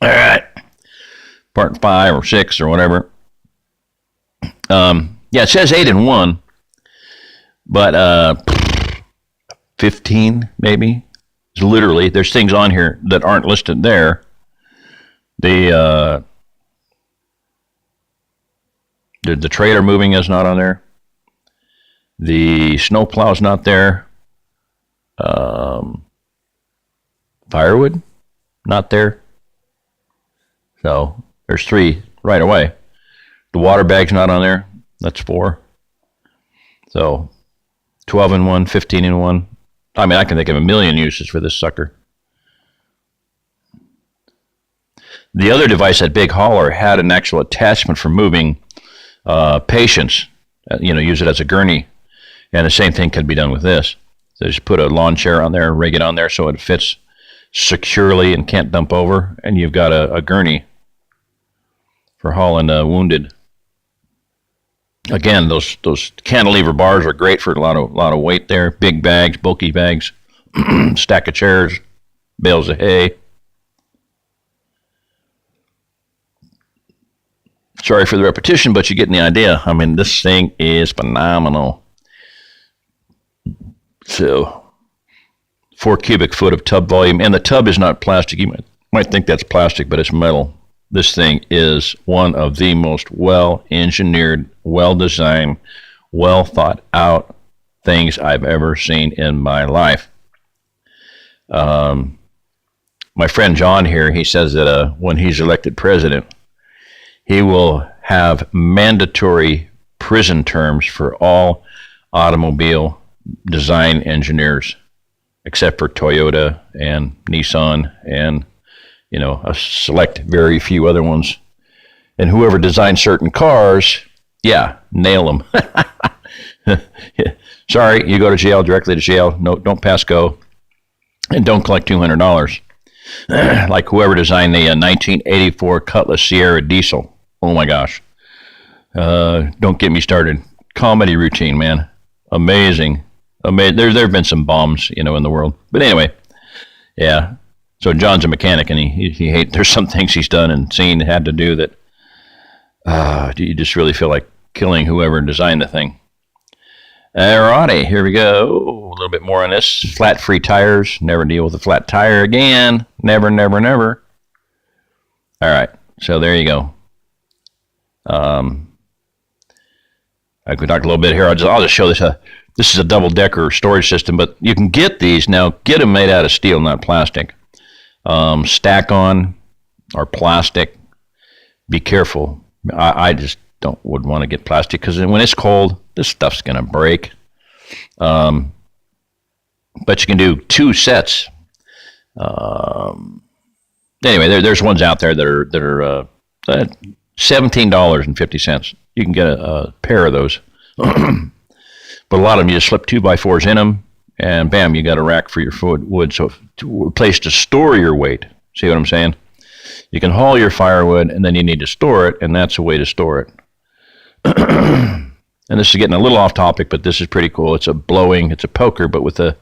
All right. Part 5 or 6 or whatever. Yeah, it says 8 and 1, but 15 maybe. It's literally, there's things on here that aren't listed there. The trailer moving is not on there. The snowplow's not there. Firewood, not there. So there's 3 right away. The water bag's not on there. That's 4. So 12 and 1, 15 and 1. I mean, I can think of a million uses for this sucker. The other device, that big hauler, had an actual attachment for moving patients. Use it as a gurney. And the same thing can be done with this. So just put a lawn chair on there, rig it on there so it fits securely and can't dump over. And you've got a gurney for hauling wounded. Again, those cantilever bars are great for a lot of weight there. Big bags, bulky bags, stack of chairs, bales of hay. Sorry for the repetition, but you're getting the idea. I mean, this thing is phenomenal. So, 4 cubic foot of tub volume, and the tub is not plastic. You might think that's plastic, but it's metal. This thing is one of the most well-engineered, well-designed, well-thought-out things I've ever seen in my life. My friend John here, he says that when he's elected president, he will have mandatory prison terms for all automobile design engineers, except for Toyota and Nissan and a select very few other ones. And whoever designed certain cars, yeah, nail them. Sorry, you go to jail, directly to jail. No, don't pass go. And don't collect $200. Like whoever designed the 1984 Cutlass Sierra diesel. Oh my gosh. Don't get me started. Comedy routine, man. Amazing. There have been some bombs, in the world. But anyway, yeah. So John's a mechanic, and he there's some things he's done and seen had to do that you just really feel like killing whoever designed the thing. Alrighty, here we go. A little bit more on this. Flat-free tires. Never deal with a flat tire again. Never, never, never. All right, so there you go. I could talk a little bit here. I'll just show this. This is a double-decker storage system, but you can get these now. Get them made out of steel, not plastic. Stack on or plastic. Be careful. I just would want to get plastic because when it's cold, this stuff's going to break. But you can do 2 sets. Anyway, there's ones out there that are $17.50. You can get a pair of those. But a lot of them, you just slip 2x4s in them, and bam, you got a rack for your wood. So a place to store your weight. See what I'm saying? You can haul your firewood, and then you need to store it, and that's a way to store it. And this is getting a little off topic, but this is pretty cool. It's a poker, but with a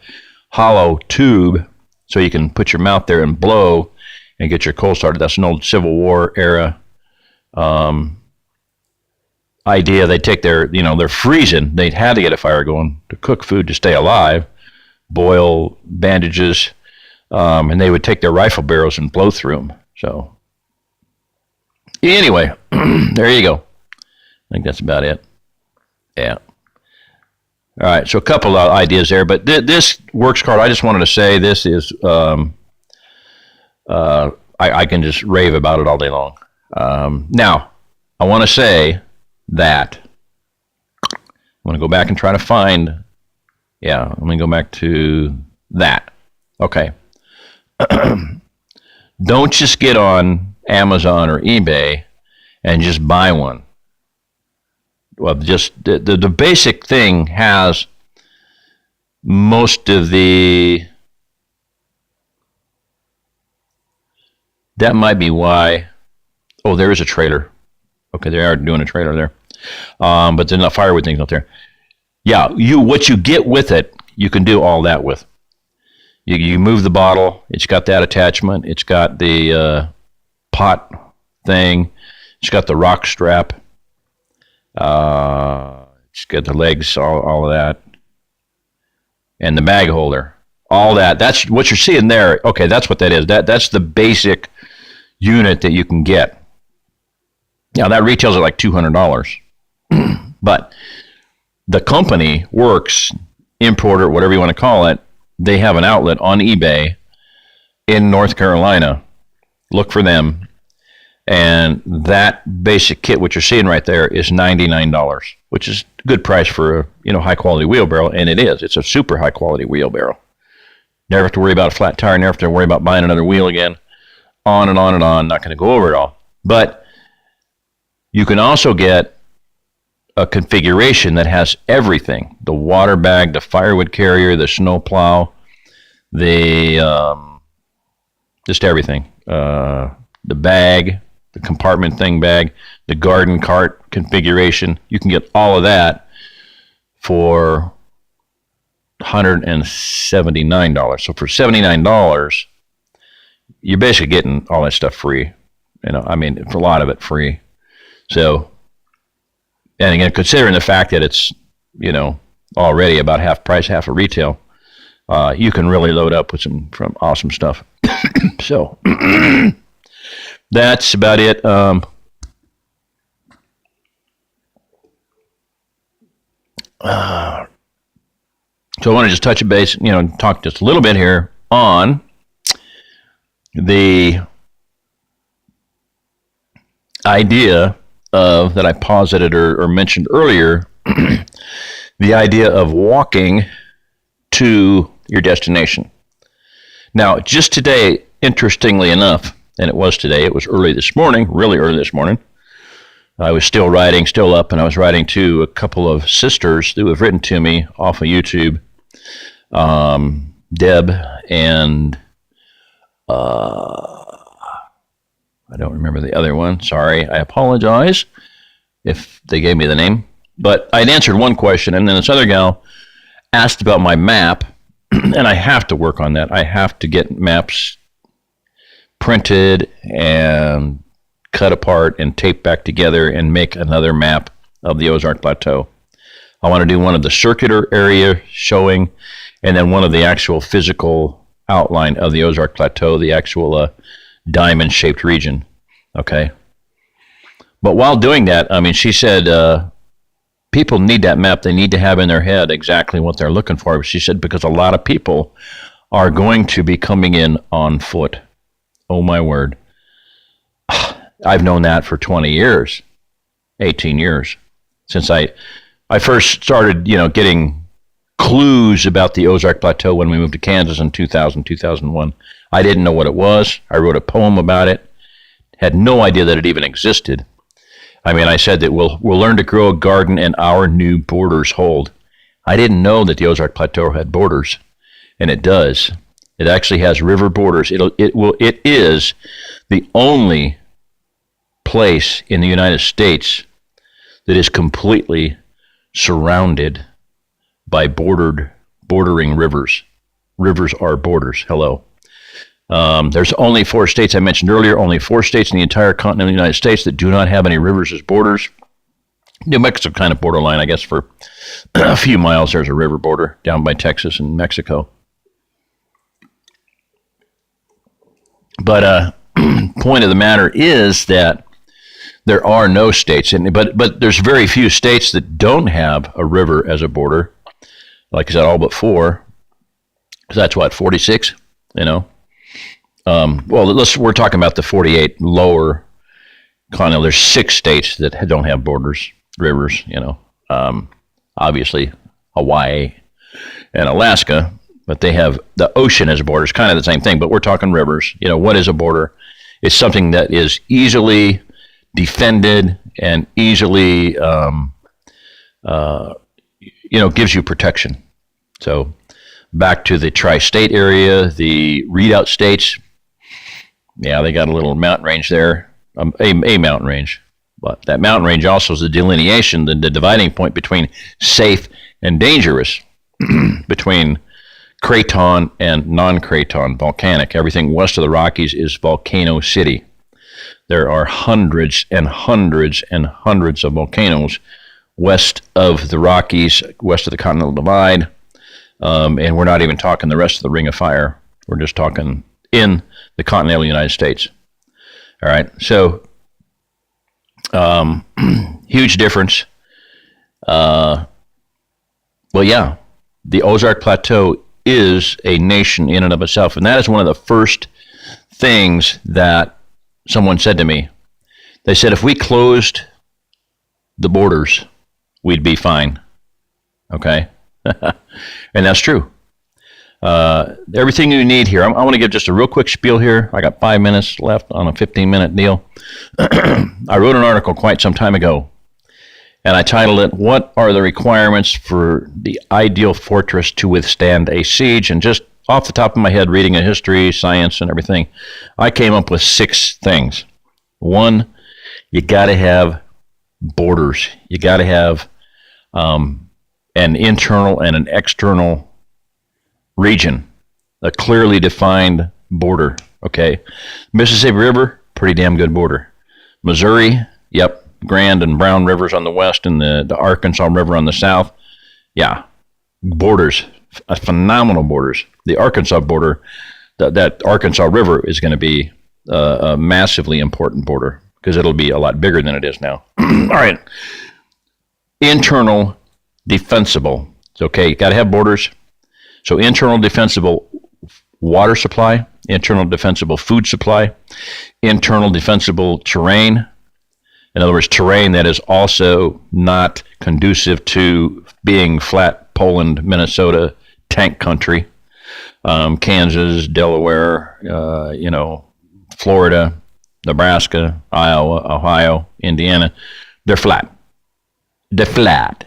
hollow tube, so you can put your mouth there and blow and get your coal started. That's an old Civil War era idea. They take they're freezing. They'd had to get a fire going to cook food to stay alive, boil bandages, and they would take their rifle barrels and blow through them. So anyway, there you go. I think that's about it. Yeah. All right, so a couple of ideas there, but this works card, I just wanted to say this is, I can just rave about it all day long. Now, I want to say that I'm going to go back and try to find, let me go back to that. Okay. Don't just get on Amazon or eBay and just buy one. Well, just the basic thing has most of that might be why. Oh, there is a trailer. Okay, they are doing a trailer there. But there's not firewood things out there. Yeah, what you get with it, you can do all that with. You move the bottle. It's got that attachment. It's got the pot thing. It's got the rock strap. It's got the legs, all of that. And the bag holder. All that. That's what you're seeing there. Okay, that's what that is. That's the basic unit that you can get. Now, that retails at like $200. But the company works, importer, whatever you want to call it, they have an outlet on eBay in North Carolina. Look for them. And that basic kit, what you're seeing right there, is $99, which is a good price for a high quality wheelbarrow, and it is. It's a super high quality wheelbarrow. Never have to worry about a flat tire. Never have to worry about buying another wheel again. On and on and on. Not going to go over it all. But you can also get a configuration that has everything: the water bag, the firewood carrier, the snow plow, just everything. The bag, the compartment thing bag, the garden cart configuration. You can get all of that for $179. So for $79, you're basically getting all that stuff free. For a lot of it free. So, and again, considering the fact that it's, already about half price, half of retail, you can really load up with some awesome stuff. So, that's about it. So I want to just touch a base, and talk just a little bit here on the idea of that I posited or mentioned earlier, the idea of walking to your destination. Now, just today, interestingly enough, and it was today, it was early this morning, really early this morning, I was still writing, still up, and I was writing to a couple of sisters who have written to me off of YouTube, Deb and I don't remember the other one. Sorry, I apologize if they gave me the name. But I'd answered one question, and then this other gal asked about my map, and I have to work on that. I have to get maps printed and cut apart and taped back together and make another map of the Ozark Plateau. I want to do one of the circular area showing, and then one of the actual physical outline of the Ozark Plateau, the actual diamond-shaped region. Okay? But while doing that, she said people need that map. They need to have in their head exactly what they're looking for. She said because a lot of people are going to be coming in on foot. Oh, my word. I've known that for 20 years, 18 years, since I first started, getting clues about the Ozark Plateau when we moved to Kansas in 2000, 2001. I didn't know what it was. I wrote a poem about it. Had no idea that it even existed. I said that we'll learn to grow a garden and our new borders hold. I didn't know that the Ozark Plateau had borders, and it does. It actually has river borders. It is the only place in the United States that is completely surrounded by bordering rivers. Rivers are borders. Hello. There's only 4 states I mentioned earlier, only 4 states in the entire continental United States that do not have any rivers as borders. New Mexico kind of borderline, I guess, for a few miles. There's a river border down by Texas and Mexico. But point of the matter is that there are no states, but there's very few states that don't have a river as a border. Like I said, all but 4. So that's what, 46, we're talking about the 48 lower continental. There's 6 states that don't have borders, rivers, obviously Hawaii and Alaska, but they have the ocean as a border. It's kind of the same thing, but we're talking rivers. What is a border? It's something that is easily defended and easily, gives you protection. So back to the tri-state area, the readout states, they got a little mountain range there, a mountain range. But that mountain range also is the delineation, the dividing point between safe and dangerous, between craton and non-craton, volcanic. Everything west of the Rockies is Volcano City. There are hundreds and hundreds and hundreds of volcanoes west of the Rockies, west of the Continental Divide, and we're not even talking the rest of the Ring of Fire. We're just talking in the continental United States. All right, so huge difference. Well, yeah, the Ozark Plateau is a nation in and of itself, and that is one of the first things that someone said to me. They said, if we closed the borders, we'd be fine. Okay? And that's true. Everything you need here. I want to give just a real quick spiel here. I got 5 minutes left on a 15-minute deal. I wrote an article quite some time ago, and I titled it, What Are the Requirements for the Ideal Fortress to Withstand a Siege? And just off the top of my head, reading a history, science, and everything, I came up with 6 things. 1, you got to have borders. You got to have an internal and an external region, a clearly defined border. Okay, Mississippi River, pretty damn good border. Missouri, yep, Grand and Brown rivers on the west, and the Arkansas River on the south. Yeah, borders, phenomenal borders. The Arkansas border, that Arkansas River is going to be a massively important border because it'll be a lot bigger than it is now. All right, internal defensible. It's okay, you got to have borders. So internal defensible water supply, internal defensible food supply, internal defensible terrain. In other words, terrain that is also not conducive to being flat Poland, Minnesota, tank country, Kansas, Delaware, Florida, Nebraska, Iowa, Ohio, Indiana. They're flat. They're flat.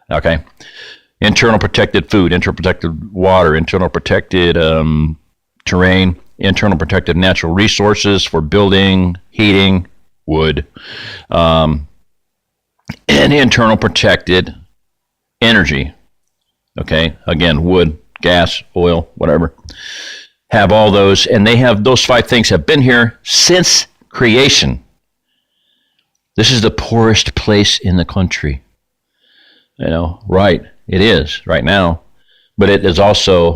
Okay. Internal protected food, internal protected water, internal protected terrain, internal protected natural resources for building, heating, wood, and internal protected energy. Okay, again, wood, gas, oil, whatever. Have all those, and they have those 5 things have been here since creation. This is the poorest place in the country. Right. It is right now, but it is also